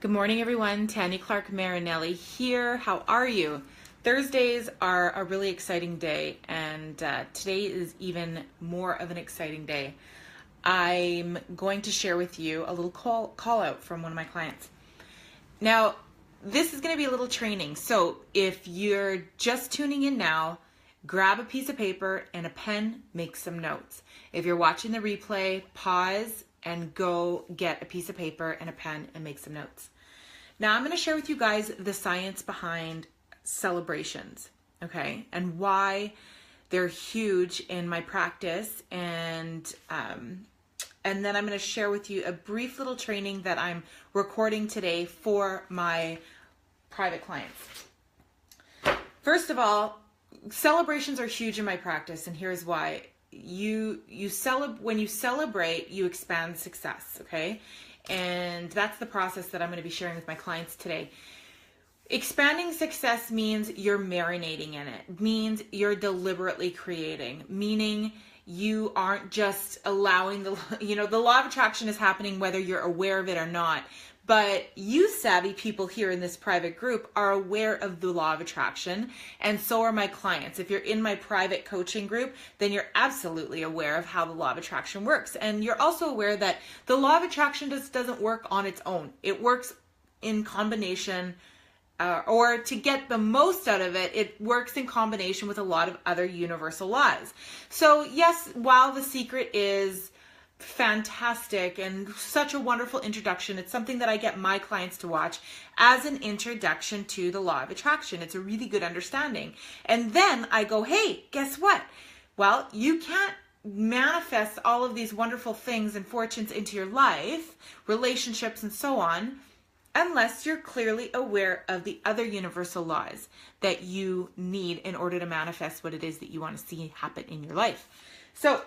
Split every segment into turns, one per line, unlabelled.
Good morning, everyone. Tanya Clarke-Marinelli here. How are you? Thursdays are a really exciting day, and today is even more of an exciting day. I'm going to share with you a little call out from one of my clients. Now, this is going to be a little training, so if you're just tuning in now, grab a piece of paper and a pen, make some notes. If you're watching the replay, pause and go get a piece of paper and a pen and make some notes. Now I'm going to share with you guys the science behind celebrations, okay, and why they're huge in my practice, and then I'm going to share with you a brief little training that I'm recording today for my private clients. First of all, celebrations are huge in my practice, and here's why. When you celebrate, you expand success, okay? And that's the process that I'm going to be sharing with my clients today. Expanding success means you're marinating in it, means you're deliberately creating, meaning you aren't just allowing the law of attraction is happening whether you're aware of it or not. But you savvy people here in this private group are aware of the law of attraction, and so are my clients. If you're in my private coaching group, then you're absolutely aware of how the law of attraction works. And you're also aware that the law of attraction just doesn't work on its own. It works in combination, or to get the most out of it, it works in combination with a lot of other universal laws. So yes, while the secret is fantastic and such a wonderful introduction, it's something that I get my clients to watch as an introduction to the law of attraction. It's a really good understanding. And then I go, hey, guess what? Well, you can't manifest all of these wonderful things and fortunes into your life, relationships and so on, unless you're clearly aware of the other universal laws that you need in order to manifest what it is that you want to see happen in your life. So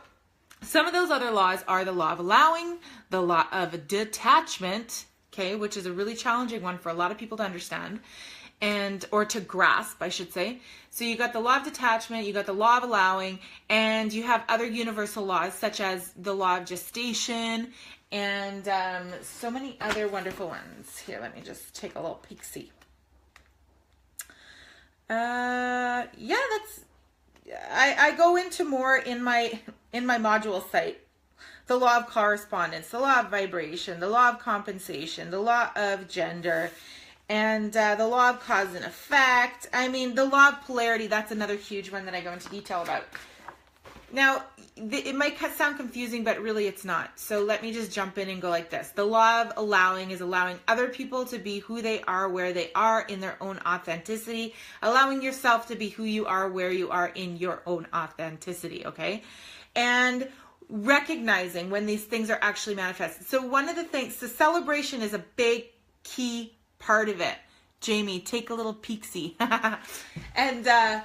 some of those other laws are the law of allowing, the law of detachment, okay, which is a really challenging one for a lot of people to understand, or to grasp, I should say. So you got the law of detachment, you got the law of allowing, and you have other universal laws such as the law of gestation, and so many other wonderful ones. Here, let me just take a little peek-see. I go into more in my module site. The law of correspondence, the law of vibration, the law of compensation, the law of gender, and the law of cause and effect. I mean, the law of polarity, that's another huge one that I go into detail about. Now, it might sound confusing, but really it's not. So let me just jump in and go like this. The law of allowing is allowing other people to be who they are, where they are in their own authenticity, allowing yourself to be who you are, where you are in your own authenticity, okay? And recognizing when these things are actually manifested. So one of the things, the celebration is a big key part of it. Jamie, take a little peek-see. And I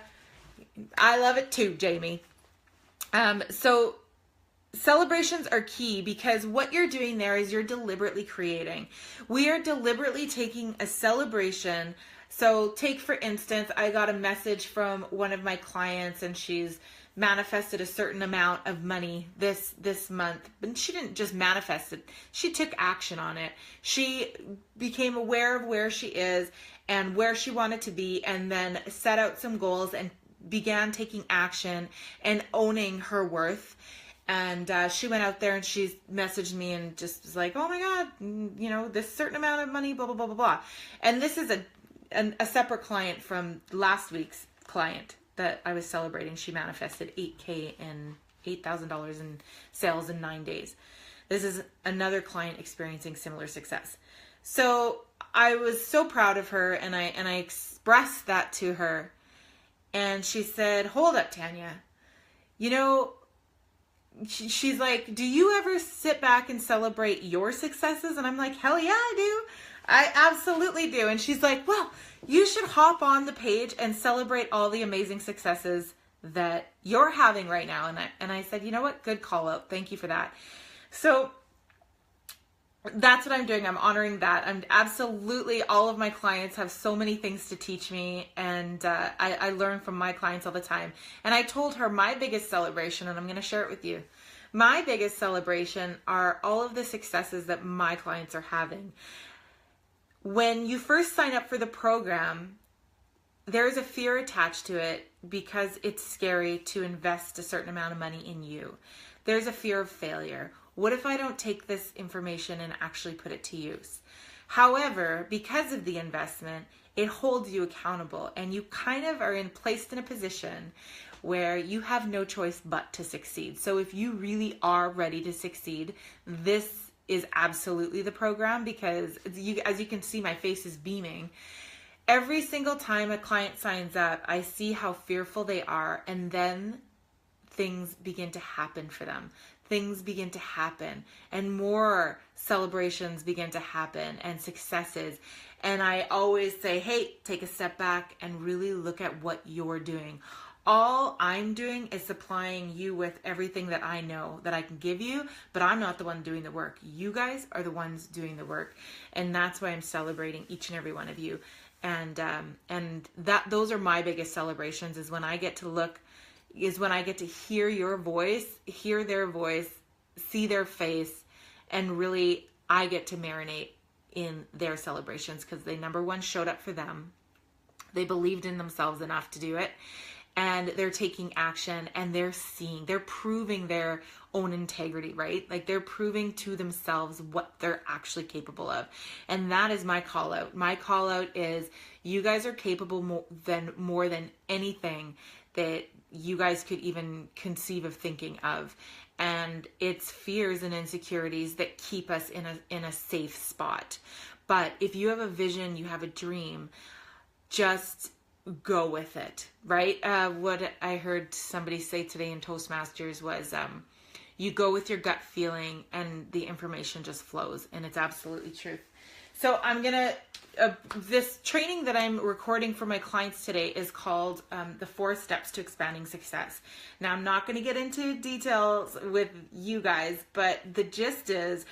love it too, Jamie. So celebrations are key because what you're doing there is you're deliberately creating. We are deliberately taking a celebration. So take, for instance, I got a message from one of my clients and she's manifested a certain amount of money this month. But she didn't just manifest it. She took action on it. She became aware of where she is and where she wanted to be, and then set out some goals and began taking action and owning her worth. And she went out there and she's messaged me and just was like, oh my God, this certain amount of money, blah, blah, blah, blah, blah. And this is a separate client from last week's client that I was celebrating. She manifested $8,000 and $8,000 in sales in 9 days. This is another client experiencing similar success. So I was so proud of her, and I expressed that to her. And she said, hold up, Tanya. She's like, do you ever sit back and celebrate your successes? And I'm like, hell yeah, I do. I absolutely do. And she's like, well, you should hop on the page and celebrate all the amazing successes that you're having right now. And I said, you know what? Good call out. Thank you for that. So that's what I'm doing. I'm honoring that. I'm absolutely, all of my clients have so many things to teach me, and I learn from my clients all the time. And I told her my biggest celebration, and I'm going to share it with you. My biggest celebration are all of the successes that my clients are having. When you first sign up for the program, there's a fear attached to it because it's scary to invest a certain amount of money in you. There's a fear of failure. What if I don't take this information and actually put it to use? However, because of the investment, it holds you accountable, and you kind of are placed in a position where you have no choice but to succeed. So if you really are ready to succeed, this is absolutely the program, because as you can see, my face is beaming. Every single time a client signs up, I see how fearful they are, and then things begin to happen for them. Things begin to happen, and more celebrations begin to happen, and successes. And I always say, hey, take a step back and really look at what you're doing. All I'm doing is supplying you with everything that I know that I can give you, but I'm not the one doing the work. You guys are the ones doing the work, and that's why I'm celebrating each and every one of you. And those are my biggest celebrations, is when I get to hear your voice, hear their voice, see their face, and really I get to marinate in their celebrations, because they, number one, showed up for them. They believed in themselves enough to do it. And they're taking action, and they're proving their own integrity, right? Like, they're proving to themselves what they're actually capable of. And that is my call out. My call out is, you guys are capable more than anything that you guys could even conceive of thinking of. And it's fears and insecurities that keep us in a safe spot. But if you have a vision, you have a dream, just go with it, right? What I heard somebody say today in Toastmasters was, you go with your gut feeling and the information just flows, and it's absolutely true. So I'm gonna, this training that I'm recording for my clients today is called the 4 Steps to Expanding Success. Now, I'm not gonna get into details with you guys, but the gist is,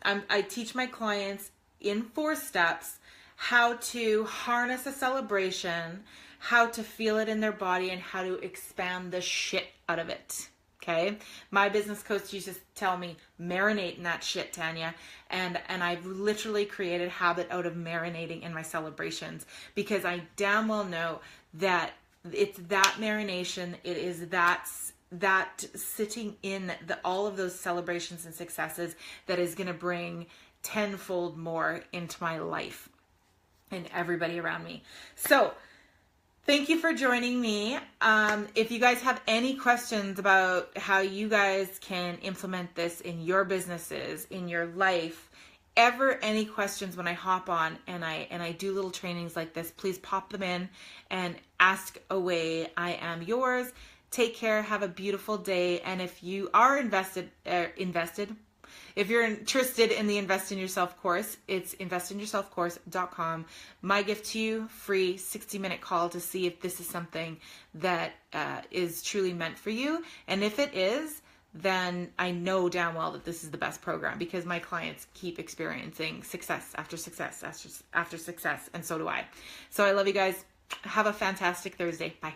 I teach my clients in 4 steps how to harness a celebration, how to feel it in their body, and how to expand the shit out of it. Okay? My business coach used to tell me, marinate in that shit, Tanya. And I've literally created a habit out of marinating in my celebrations, because I damn well know that it's that marination, it is that sitting in all of those celebrations and successes that is going to bring tenfold more into my life and everybody around me. So thank you for joining me. If you guys have any questions about how you guys can implement this in your businesses, in your life, any questions when I hop on and I do little trainings like this, please pop them in and ask away. I am yours. Take care. Have a beautiful day. And if you are if you're interested in the Invest in Yourself course, it's investinyourselfcourse.com. My gift to you, free 60-minute call to see if this is something that is truly meant for you. And if it is, then I know damn well that this is the best program, because my clients keep experiencing success after success after success, and so do I. So I love you guys. Have a fantastic Thursday. Bye.